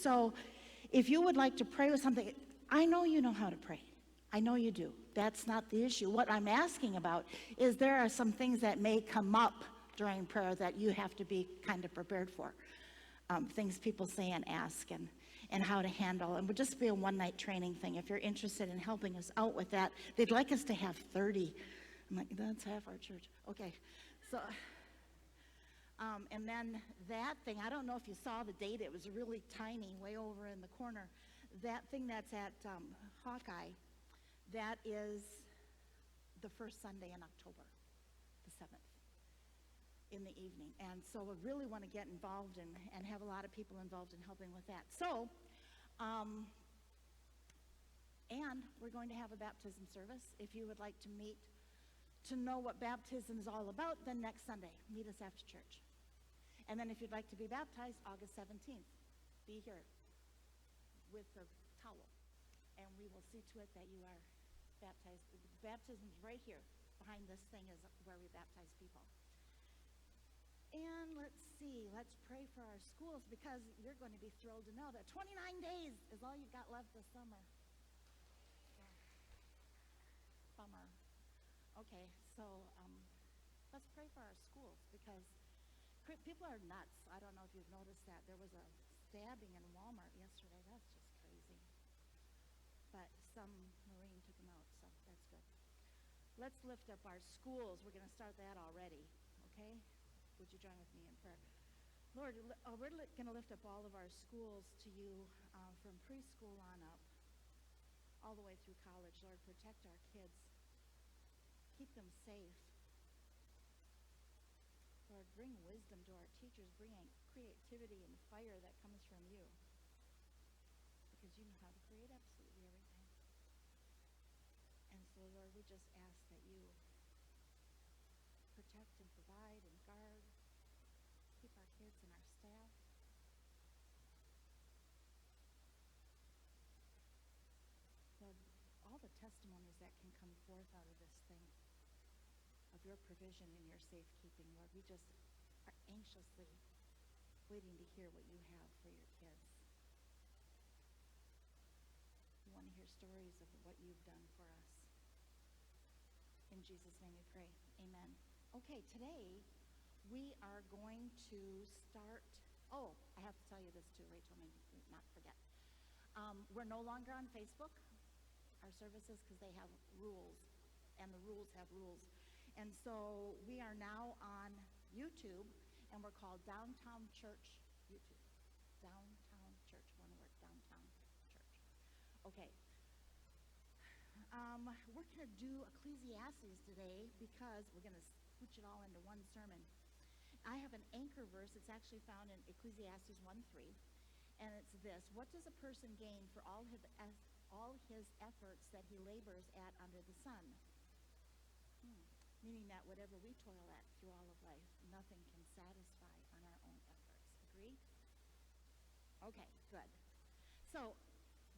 So if you would like to pray with something, I know you know how to pray. I know you do. That's not the issue. What I'm asking about is there are some things that may come up during prayer that you have to be kind of prepared for. Things people say and ask and how to handle. And would just be a one-night training thing. If you're interested in helping us out with that, they'd like us to have 30. I'm like, that's half our church. Okay. So, and then that thing, I don't know if you saw the date. It was really tiny, way over in the corner. That thing that's at Hawkeye, that is the first Sunday in October, the 7th. In the evening. And so we really want to get involved and have a lot of people involved in helping with that. So, and we're going to have a baptism service. If you would like to meet to know what baptism is all about, then next Sunday, meet us after church. And then if you'd like to be baptized, August 17th, be here with the towel. And we will see to it that you are baptized. Baptism is right here. Behind this thing is where we baptize people. And let's see, let's pray for our schools because you're going to be thrilled to know that 29 days is all you've got left this summer. Bummer. Okay, so let's pray for our schools because people are nuts. I don't know if you've noticed that. There was a stabbing in Walmart yesterday. That's just crazy. But some Marine took them out, so that's good. Let's lift up our schools. We're going to start that already, okay? Would you join with me in prayer? Lord, we're going to lift up all of our schools to you from preschool on up, all the way through college. Lord, protect our kids. Keep them safe. Lord, bring wisdom to our teachers. Bring creativity and fire that comes from you. Because you know how to create absolutely everything. And so, Lord, we just ask that you protect and provide and guard. Keep our kids and our staff. Lord, all the testimonies that can come forth out of this thing, of your provision and your safekeeping, Lord, we just are anxiously waiting to hear what you have for your kids. We want to hear stories of what you've done for us. In Jesus' name we pray. Amen. Okay, today we are going to start. Oh, I have to tell you this too. Rachel made me not forget. We're no longer on Facebook, our services, because they have rules, and the rules have rules. And so we are now on YouTube, and we're called Downtown Church YouTube. Downtown Church, one word, Downtown Church. Okay. We're going to do Ecclesiastes today because we're going to put it all into one sermon. I have an anchor verse. It's actually found in Ecclesiastes 1:3, and it's this: what does a person gain for all his efforts that he labors at under the sun? Meaning that whatever we toil at through all of life, nothing can satisfy on our own efforts. Agree? Okay, good. So,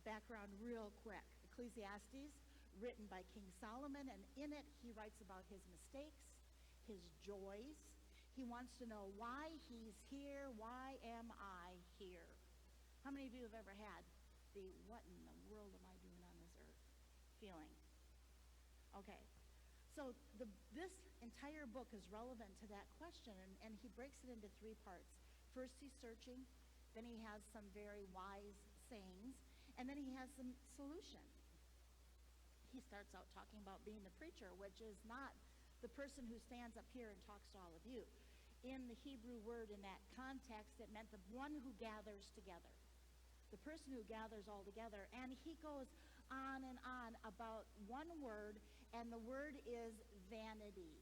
background real quick. Ecclesiastes, written by King Solomon, and in it he writes about his mistakes, his joys. He wants to know why he's here. Why am I here? How many of you have ever had the what in the world am I doing on this earth feeling? Okay. So this entire book is relevant to that question, and he breaks it into three parts. First, he's searching. Then he has some very wise sayings. And then he has some solution. He starts out talking about being the preacher, which is not the person who stands up here and talks to all of you. In the Hebrew word, in that context, it meant the one who gathers together. The person who gathers all together. And he goes on and on about one word, and the word is vanity.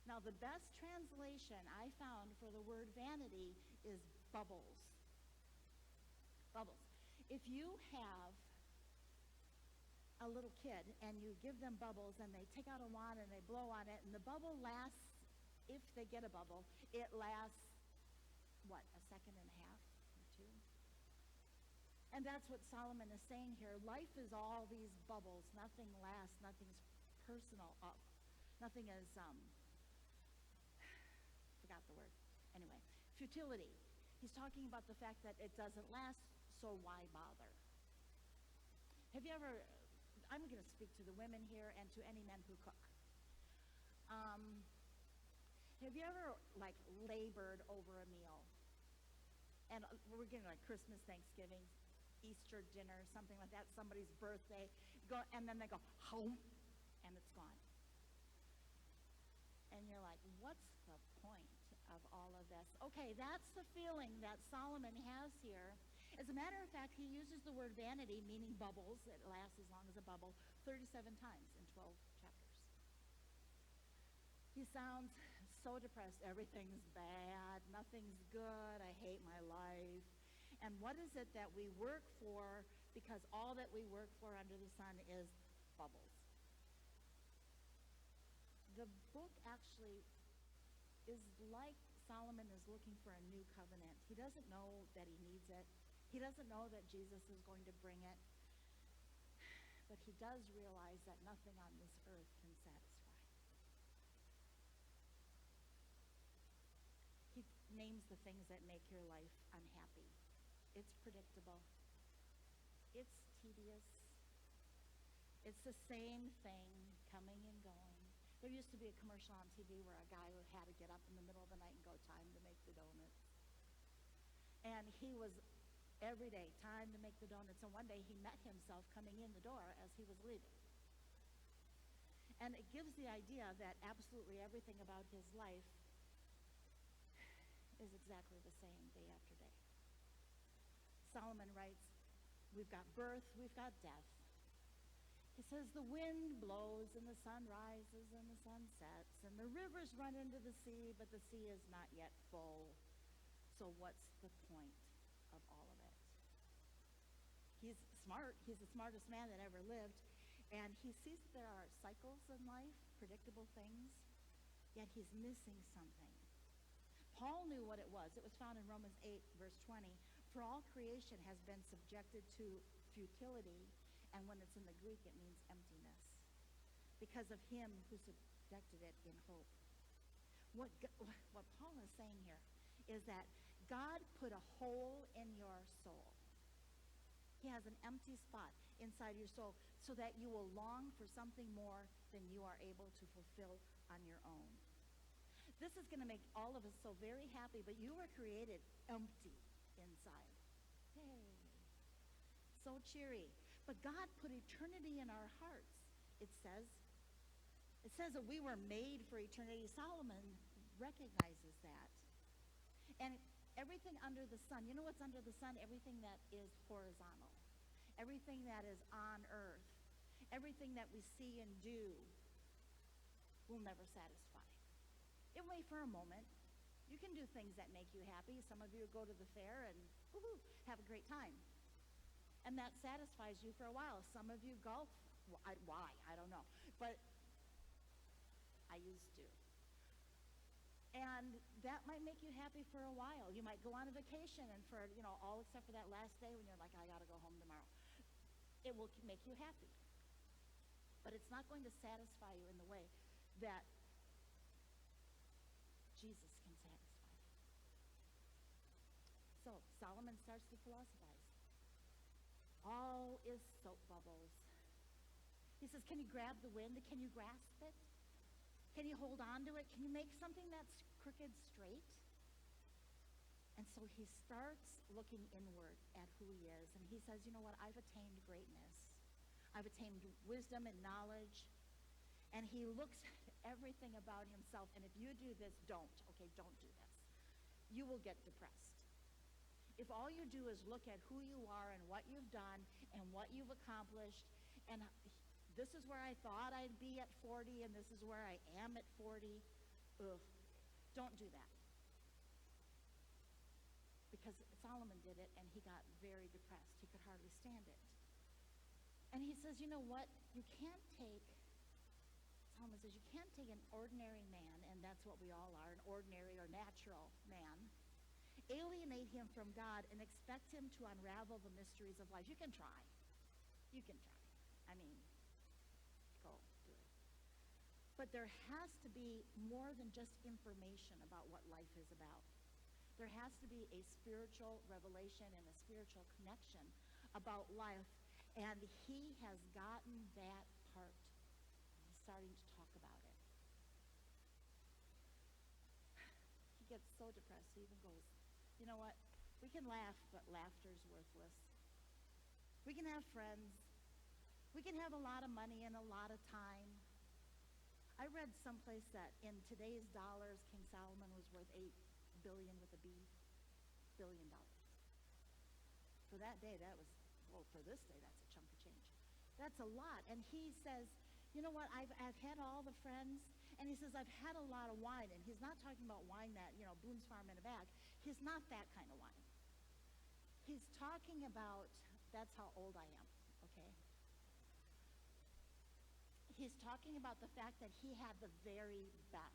Now, the best translation I found for the word vanity is bubbles. Bubbles. If you have a little kid and you give them bubbles and they take out a wand and they blow on it and the bubble lasts, if they get a bubble, it lasts, what, a second and a half or two? And that's what Solomon is saying here. Life is all these bubbles. Nothing lasts. Nothing's personal. Nothing is, forgot the word. Anyway, futility. He's talking about the fact that it doesn't last, so why bother? Have you ever, I'm going to speak to the women here and to any men who cook. Have you ever, like, labored over a meal? And we're getting like Christmas, Thanksgiving, Easter dinner, something like that, somebody's birthday, and then they go, home, and it's gone. And you're like, what's the point of all of this? Okay, that's the feeling that Solomon has here. As a matter of fact, he uses the word vanity, meaning bubbles, it lasts as long as a bubble, 37 times in 12 chapters. He sounds so depressed. Everything's bad. Nothing's good. I hate my life. And what is it that we work for? Because all that we work for under the sun is bubbles. The book actually is like Solomon is looking for a new covenant. He doesn't know that he needs it. He doesn't know that Jesus is going to bring it. But he does realize that nothing on this earth can satisfy. He names the things that make your life unhappy. It's predictable. It's tedious. It's the same thing coming and going. There used to be a commercial on TV where a guy had to get up in the middle of the night and go, time to make the donuts. And he was every day, time to make the donuts. And one day he met himself coming in the door as he was leaving. And it gives the idea that absolutely everything about his life is exactly the same day after day. Solomon writes, we've got birth, we've got death. He says the wind blows and the sun rises and the sun sets and the rivers run into the sea, but the sea is not yet full. So what's the point of all of it? He's smart. He's the smartest man that ever lived. And he sees that there are cycles in life, predictable things, yet he's missing something. Paul knew what it was. It was found in Romans 8, verse 20. For all creation has been subjected to futility, and when it's in the Greek, it means emptiness, because of him who subjected it in hope. What Paul is saying here is that God put a hole in your soul. He has an empty spot inside your soul so that you will long for something more than you are able to fulfill on your own. This is going to make all of us so very happy, but you were created empty inside. Hey, so cheery. But God put eternity in our hearts, it says. It says that we were made for eternity. Solomon recognizes that. And everything under the sun, you know what's under the sun? Everything that is horizontal. Everything that is on earth. Everything that we see and do will never satisfy. It may for a moment. You can do things that make you happy. Some of you go to the fair and woohoo, have a great time. And that satisfies you for a while. Some of you golf. Why? I don't know. But I used to. And that might make you happy for a while. You might go on a vacation and for, all except for that last day when you're like, I got to go home tomorrow. It will make you happy. But it's not going to satisfy you in the way that Jesus can satisfy you. So Solomon starts to philosophize. All is soap bubbles. He says, can you grab the wind? Can you grasp it? Can you hold on to it? Can you make something that's crooked straight? And so he starts looking inward at who he is. And he says, you know what? I've attained greatness. I've attained wisdom and knowledge. And he looks at everything about himself. And if you do this, don't do this. You will get depressed. If all you do is look at who you are and what you've done and what you've accomplished, and this is where I thought I'd be at 40 and this is where I am at 40, don't do that. Because Solomon did it and he got very depressed. He could hardly stand it. And he says, you know what? Solomon says, you can't take an ordinary man, and that's what we all are, an ordinary or natural man, alienate him from God and expect him to unravel the mysteries of life. You can try. I mean, go do it. But there has to be more than just information about what life is about. There has to be a spiritual revelation and a spiritual connection about life. And he has gotten that part. He's starting to talk about it. He gets so depressed, he even goes, you know what? We can laugh, but laughter's worthless. We can have friends. We can have a lot of money and a lot of time. I read someplace that in today's dollars, King Solomon was worth $8 billion with a B, billion dollars. For that day, that was, well, for this day, that's a chunk of change. That's a lot. And he says, you know what, I've had all the friends, and he says, I've had a lot of wine. And he's not talking about wine that, Boone's Farm in a bag. He's not that kind of wine. He's talking about, that's how old I am, okay? He's talking about the fact that he had the very best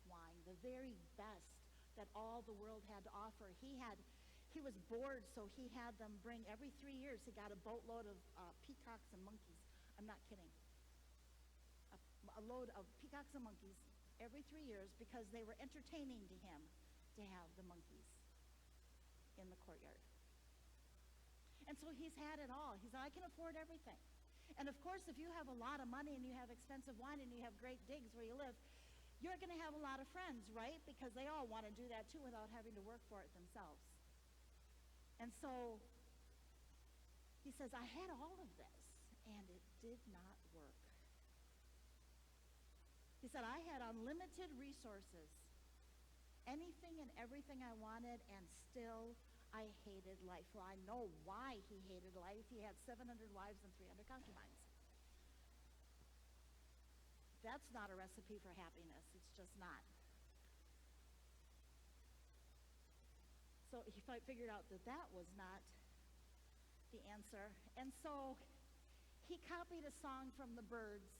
wine, the very best that all the world had to offer. He was bored, so he had them bring, every 3 years, he got a boatload of peacocks and monkeys. I'm not kidding. A load of peacocks and monkeys every 3 years because they were entertaining to him to have the monkeys in the courtyard. And so he's had it all. He said, I can afford everything. And of course, if you have a lot of money and you have expensive wine and you have great digs where you live, you're going to have a lot of friends, right? Because they all want to do that too without having to work for it themselves. And so he says, I had all of this, and it did not work. He said, I had unlimited resources, anything and everything I wanted, and still I hated life. Well, I know why he hated life. He had 700 wives and 300 concubines. That's not a recipe for happiness. It's just not. So he figured out that that was not the answer. And so he copied a song from the Byrds.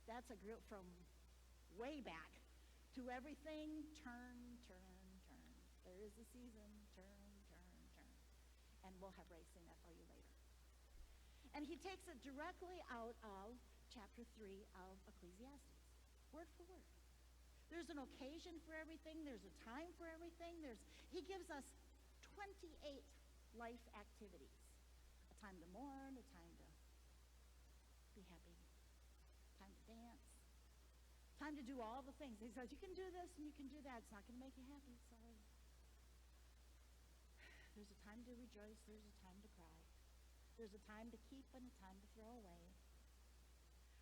That's a group from way back. To everything, turn, turn, turn. There is a season, turn, turn, turn. And we'll have Ray sing that for you later. And he takes it directly out of chapter 3 of Ecclesiastes, word for word. There's an occasion for everything. There's a time for everything. He gives us 28 life activities. A time to mourn, a time to be happy, time to dance, time to do all the things. He says, you can do this and you can do that. It's not going to make you happy. Sorry. There's a time to rejoice. There's a time to cry. There's a time to keep and a time to throw away.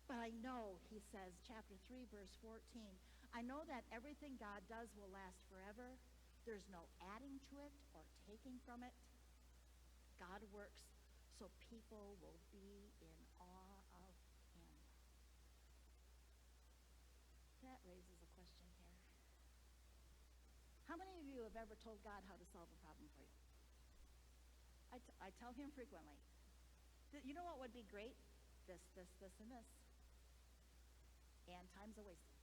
But I know, he says, chapter 3, verse 14, I know that everything God does will last forever. There's no adding to it or taking from it. God works so people will be in awe of him. That raises a question here. How many of you have ever told God how to solve a problem for you? I tell him frequently. You know what would be great? This, and this. And time's a wasted.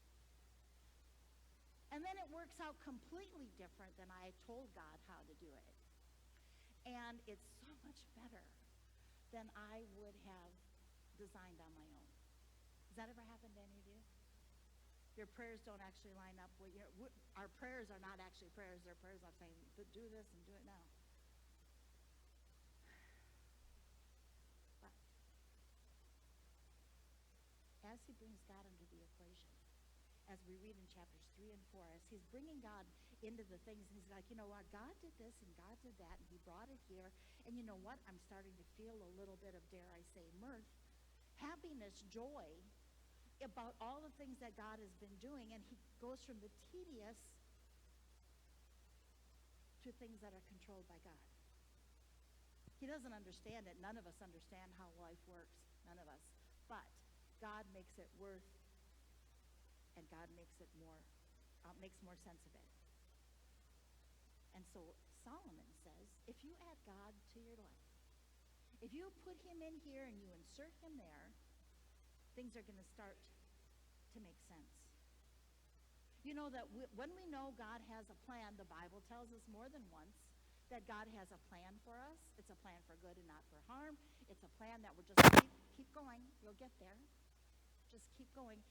And then it works out completely different than I told God how to do it. And it's so much better than I would have designed on my own. Has that ever happened to any of you? Your prayers don't actually line up with our prayers are not actually prayers. They're prayers of saying, do this and do it now. But as he brings God into the equation, as we read in chapters 3 and 4, as he's bringing God into the things, and he's like, you know what, God did this and God did that, and he brought it here, and you know what, I'm starting to feel a little bit of, dare I say, mirth, happiness, joy, about all the things that God has been doing, and he goes from the tedious to things that are controlled by God. He doesn't understand it. None of us understand how life works, none of us, but God makes it worth, and God makes it makes more sense of it. And so Solomon says, if you add God to your life, if you put him in here and you insert him there, things are going to start to make sense. You know that when we know God has a plan, the Bible tells us more than once that God has a plan for us. It's a plan for good and not for harm. It's a plan that we're just keep going. You'll get there. Just keep going.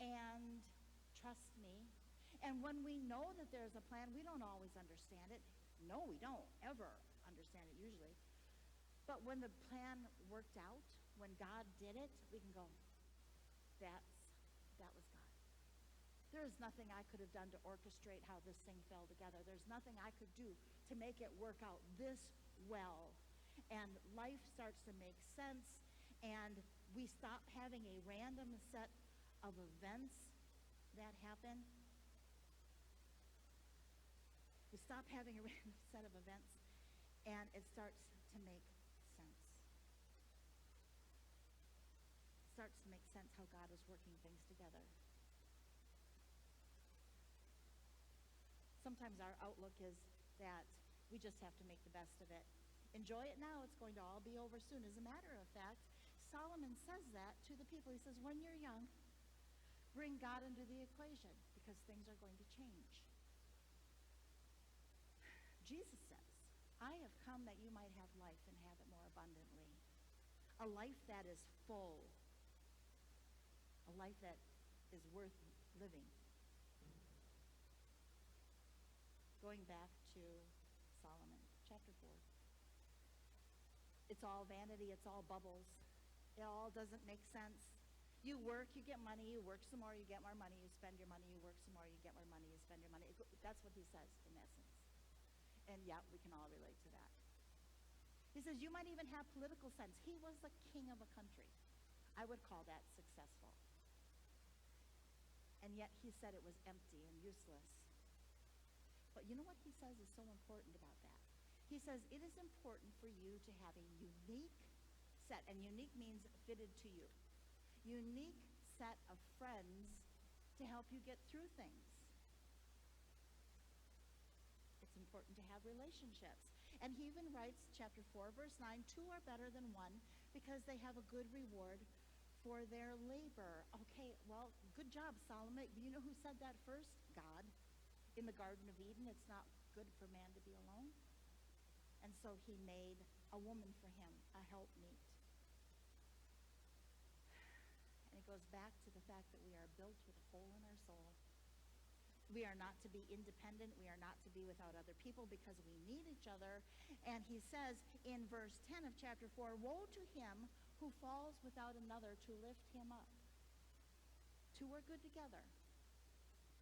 And trust me. And when we know that there's a plan, we don't always understand it. No, we don't ever understand it usually. But when the plan worked out, when God did it, we can go, that was God. There is nothing I could have done to orchestrate how this thing fell together. There's nothing I could do to make it work out this well. And life starts to make sense, and we stop having a random set of events that happen. We stop having a random set of events, and it starts to make sense. It starts to make sense how God is working things together. Sometimes our outlook is that we just have to make the best of it. Enjoy it now, it's going to all be over soon. As a matter of fact, Solomon says that to the people. He says, when you're young, bring God into the equation because things are going to change. Jesus says, I have come that you might have life and have it more abundantly. A life that is full. A life that is worth living. Going back to Solomon, chapter 4. It's all vanity, it's all bubbles. It all doesn't make sense. You work, you get money, you work some more, you get more money, you spend your money, you work some more, you get more money, you spend your money. That's what he says in essence. And yeah, we can all relate to that. He says, you might even have political sense. He was the king of a country. I would call that successful. And yet he said it was empty and useless. But you know what he says is so important about that? He says it is important for you to have a unique set, and unique means fitted to you. Unique set of friends to help you get through things. It's important to have relationships. And he even writes, chapter 4, verse 9, 2 are better than one because they have a good reward for their labor. Okay, well, good job, Solomon. You know who said that first? God. In the Garden of Eden, it's not good for man to be alone. And so he made a woman for him, a helpmeet. And it goes back to the fact that we are built with a hole in our soul. We are not to be independent. We are not to be without other people because we need each other. And he says in verse 10 of chapter 4, woe to him who falls without another to lift him up. Two are good together.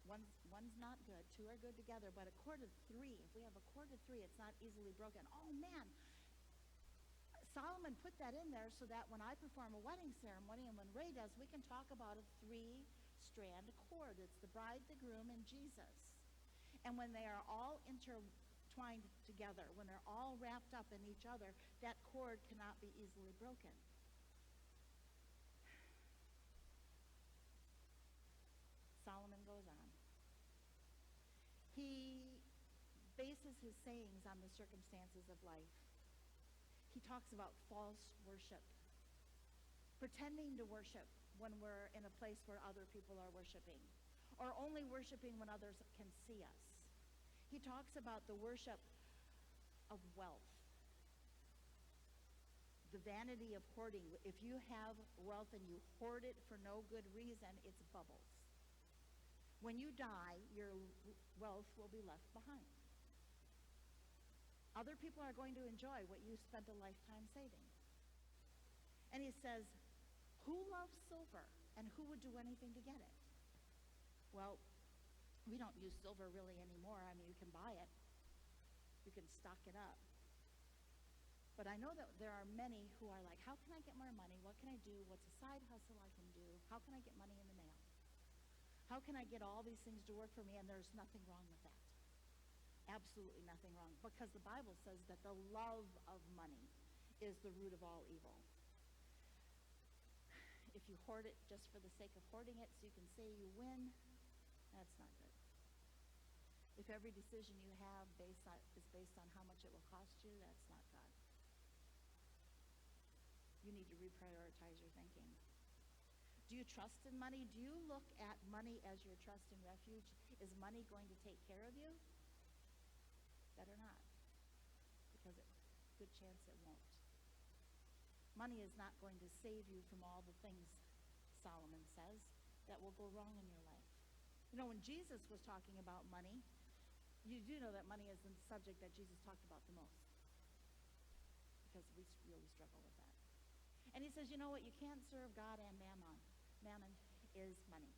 One's not good. Two are good together. But a cord of three, if we have a cord of three, it's not easily broken. Oh, man. Solomon put that in there so that when I perform a wedding ceremony and when Ray does, we can talk about a three-strand cord. It's the bride, the groom, and Jesus. And when they are all intertwined together, when they're all wrapped up in each other, that cord cannot be easily broken. Solomon goes on. He bases his sayings on the circumstances of life. He talks about false worship, pretending to worship when we're in a place where other people are worshiping, or only worshiping when others can see us. He talks about the worship of wealth, the vanity of hoarding. If you have wealth and you hoard it for no good reason, it's bubbles. When you die, your wealth will be left behind. Other people are going to enjoy what you spent a lifetime saving. And he says, who loves silver and who would do anything to get it? Well, we don't use silver really anymore. I mean, you can buy it. You can stock it up. But I know that there are many who are like, how can I get more money? What can I do? What's a side hustle I can do? How can I get money in the mail? How can I get all these things to work for me? And there's nothing wrong with that. Absolutely nothing wrong. Because the Bible says that the love of money is the root of all evil. If you hoard it just for the sake of hoarding it so you can say you win, that's not good. If every decision you have is based on how much it will cost you, that's not God. You need to reprioritize your thinking. Do you trust in money? Do you look at money as your trust and refuge? Is money going to take care of you? Better not, because good chance it won't. Money is not going to save you from all the things, Solomon says, that will go wrong in your life. When Jesus was talking about money, you do know that money is the subject that Jesus talked about the most, because we really struggle with that. And he says, you know what? You can't serve God and mammon. Mammon is money.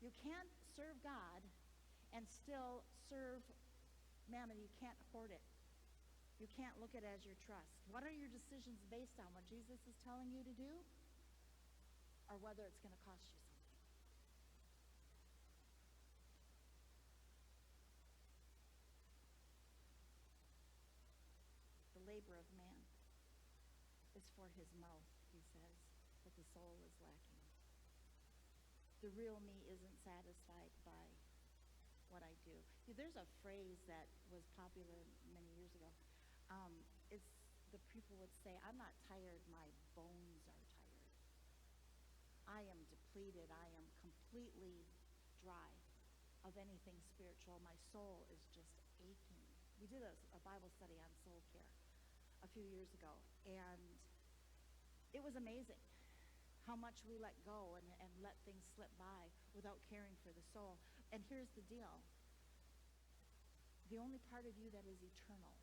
You can't serve God and still serve mammon. You can't hoard it. You can't look at it as your trust. What are your decisions based on? What Jesus is telling you to do, or whether it's going to cost you something? The labor of man is for his mouth, he says, but the soul is lacking. The real me isn't satisfied by what I do. There's a phrase that was popular many years ago. It's the people would say, I'm not tired, my bones are tired. I am depleted. I am completely dry of anything spiritual. My soul is just aching. We did a Bible study on soul care a few years ago, and it was amazing how much we let go and let things slip by without caring for the soul. And here's the deal. The only part of you that is eternal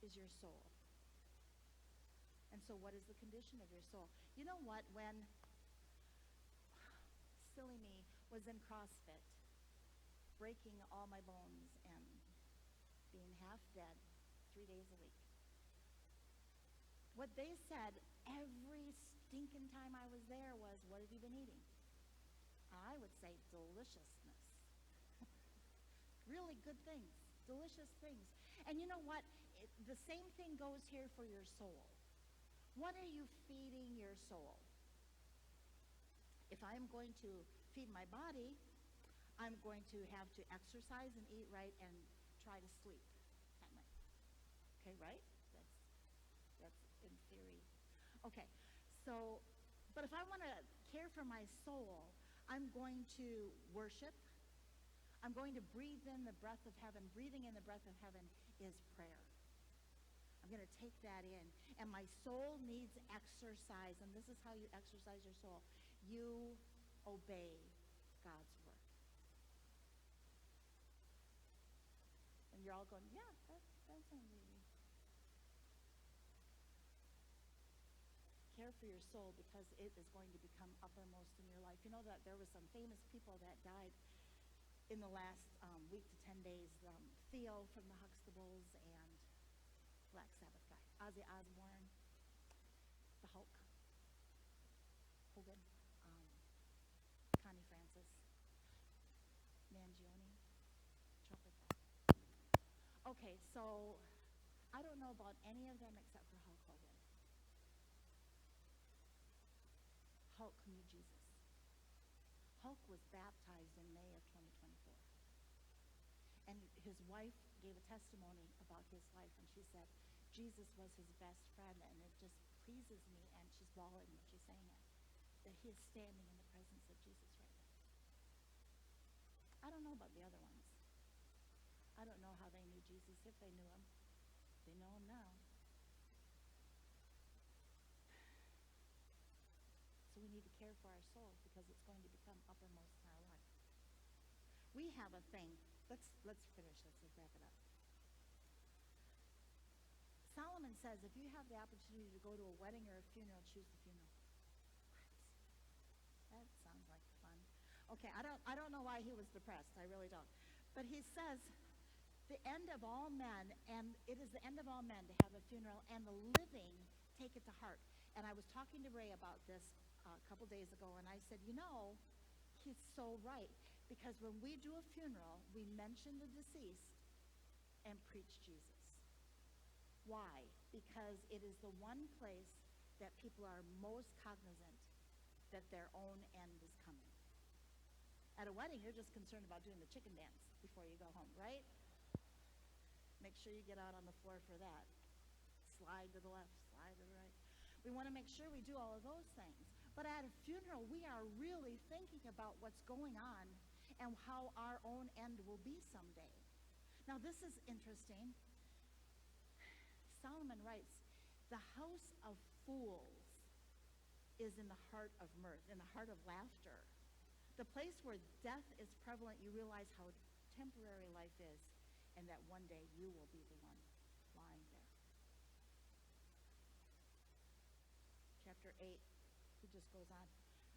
is your soul. And so what is the condition of your soul? You know what? When silly me was in CrossFit, breaking all my bones and being half dead 3 days a week, what they said every stinking time I was there was, what have you been eating? I would say deliciousness. Really good things, delicious things. And you know what? The same thing goes here for your soul. What are you feeding your soul? If I'm going to feed my body, I'm going to have to exercise and eat right and try to sleep at night. Okay, right? That's in theory. Okay, so, but if I want to care for my soul, I'm going to worship. I'm going to breathe in the breath of heaven. Breathing in the breath of heaven is prayer. I'm going to take that in. And my soul needs exercise. And this is how you exercise your soul. You obey God's word. And you're all going, yeah, that sounds easy. Care for your soul, because it is going to become uppermost in your life. You know that there were some famous people that died in the last week to 10 days. Theo from the Huxtables and Black Sabbath guy. Ozzy Osbourne, the Hulk, Hogan, Connie Francis, Mangione, trumpet guy. Okay, so I don't know about any of them except for Hulk Hogan. Hulk knew Jesus. Hulk was baptized in May of 2024. And his wife gave a testimony about his life, and she said, Jesus was his best friend, and it just pleases me, and she's bawling when she's saying it, that he is standing in the presence of Jesus right now. I don't know about the other ones. I don't know how they knew Jesus, if they knew him. They know him now. So we need to care for our soul, because it's going to become uppermost in our life. We have a thing. Let's finish this. Let's wrap it up. Solomon says, if you have the opportunity to go to a wedding or a funeral, choose the funeral. What? That sounds like fun. Okay, I don't know why he was depressed. I really don't. But he says, the end of all men, and it is the end of all men to have a funeral, and the living take it to heart. And I was talking to Ray about this a couple days ago, and I said, he's so right. Because when we do a funeral, we mention the deceased and preach Jesus. Why? Because it is the one place that people are most cognizant that their own end is coming. At a wedding, you're just concerned about doing the chicken dance before you go home, right? Make sure you get out on the floor for that. Slide to the left, slide to the right. We want to make sure we do all of those things. But at a funeral, we are really thinking about what's going on and how our own end will be someday. Now, this is interesting. Solomon writes, the house of fools is in the heart of mirth, in the heart of laughter. The place where death is prevalent, you realize how temporary life is, and that one day you will be the one lying there. Chapter 8, he just goes on.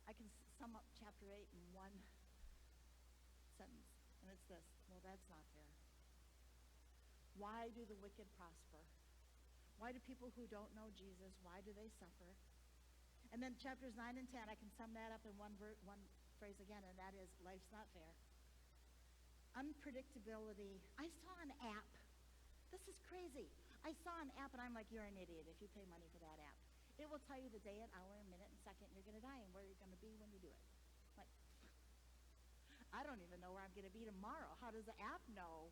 I can sum up chapter 8 in one sentence, and it's this. Well, that's not fair. Why do the wicked prosper? Why do people who don't know Jesus, why do they suffer? And then chapters 9 and 10, I can sum that up in one phrase again, and that is, life's not fair. Unpredictability. I saw an app. This is crazy. I saw an app, and I'm like, you're an idiot if you pay money for that app. It will tell you the day and hour and minute and second you're going to die and where you're going to be when you do it. Like, I don't even know where I'm going to be tomorrow. How does the app know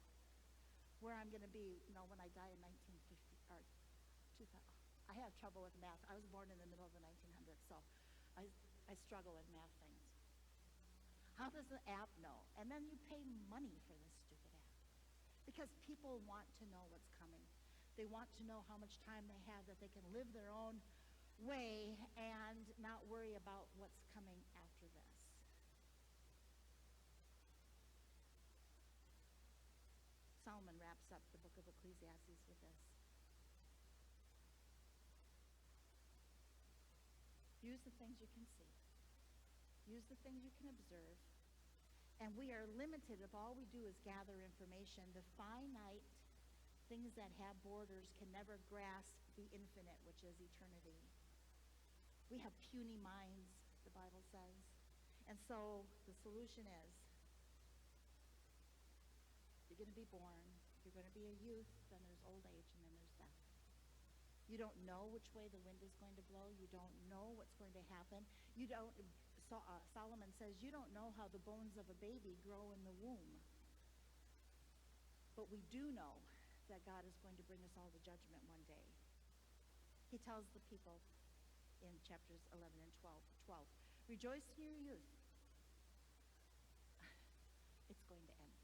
where I'm going to be, when I die in 1950 or 2000? I have trouble with math. I was born in the middle of the 1900s, so I struggle with math things. How does the app know? And then you pay money for this stupid app because people want to know what's coming. They want to know how much time they have, that they can live their own way and not worry about what's coming after this. Solomon wraps up the book of Ecclesiastes with this. Use the things you can see. Use the things you can observe. And we are limited if all we do is gather information. The finite things that have borders can never grasp the infinite, which is eternity. We have puny minds, the Bible says. And so the solution is, you're going to be born, you're going to be a youth, then there's old age, and then there's death. You don't know which way the wind is going to blow. You don't know what's going to happen. Solomon says, you don't know how the bones of a baby grow in the womb. But we do know that God is going to bring us all to judgment one day. He tells the people in chapters 11 and 12, rejoice in your youth. It's going to end.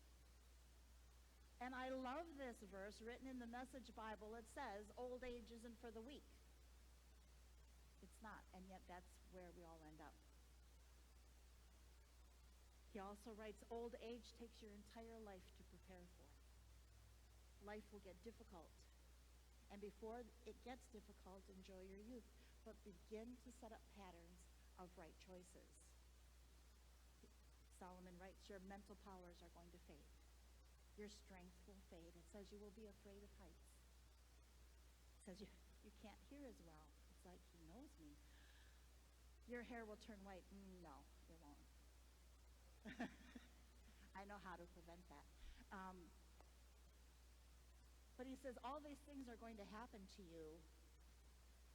And I love this verse written in the Message Bible. It says, old age isn't for the weak. It's not, and yet that's where we all end up. He also writes, old age takes your entire life to prepare for. Life will get difficult. And before it gets difficult, enjoy your youth. But begin to set up patterns of right choices. Solomon writes, your mental powers are going to fade. Your strength will fade. It says you will be afraid of heights. It says you can't hear as well. It's like he knows me. Your hair will turn white. No, it won't. I know how to prevent that. But he says all these things are going to happen to you,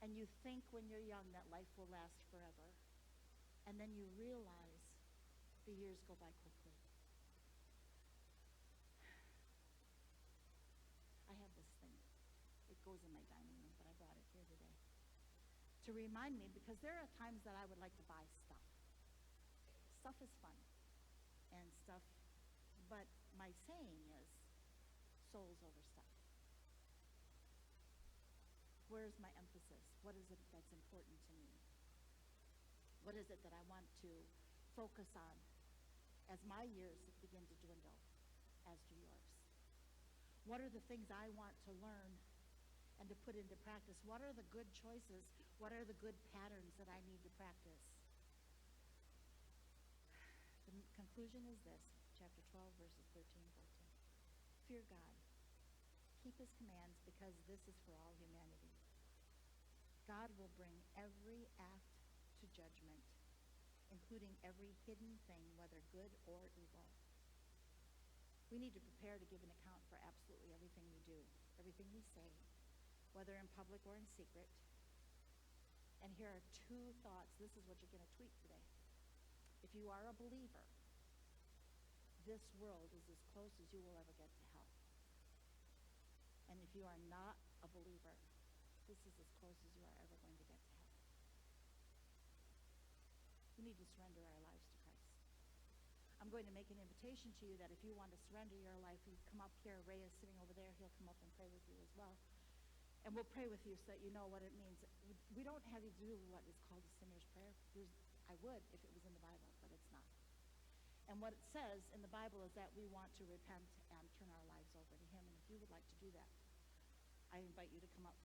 and you think when you're young that life will last forever. And then you realize the years go by quickly. I have this thing. It goes in my dining room, but I brought it here today to remind me, because there are times that I would like to buy stuff. Stuff is fun and stuff, but my saying is souls over stuff. Where's my emphasis? What is it that's important to me? What is it that I want to focus on as my years begin to dwindle, as do yours? What are the things I want to learn and to put into practice? What are the good choices? What are the good patterns that I need to practice? The conclusion is this, chapter 12, verses 13 and 14. Fear God. Keep his commands, because this is for all humanity. God will bring every act to judgment, including every hidden thing, whether good or evil. We need to prepare to give an account for absolutely everything we do, everything we say, whether in public or in secret. And here are two thoughts. This is what you're going to tweet today. If you are a believer, this world is as close as you will ever get to hell. And if you are not a believer, this is as close as you are ever going to get to hell. We need to surrender our lives to Christ. I'm going to make an invitation to you that if you want to surrender your life, you come up here. Ray is sitting over there. He'll come up and pray with you as well. And we'll pray with you so that you know what it means. We don't have you do what is called a sinner's prayer. I would if it was in the Bible, but it's not. And what it says in the Bible is that we want to repent and turn our lives over to him. And if you would like to do that, I invite you to come up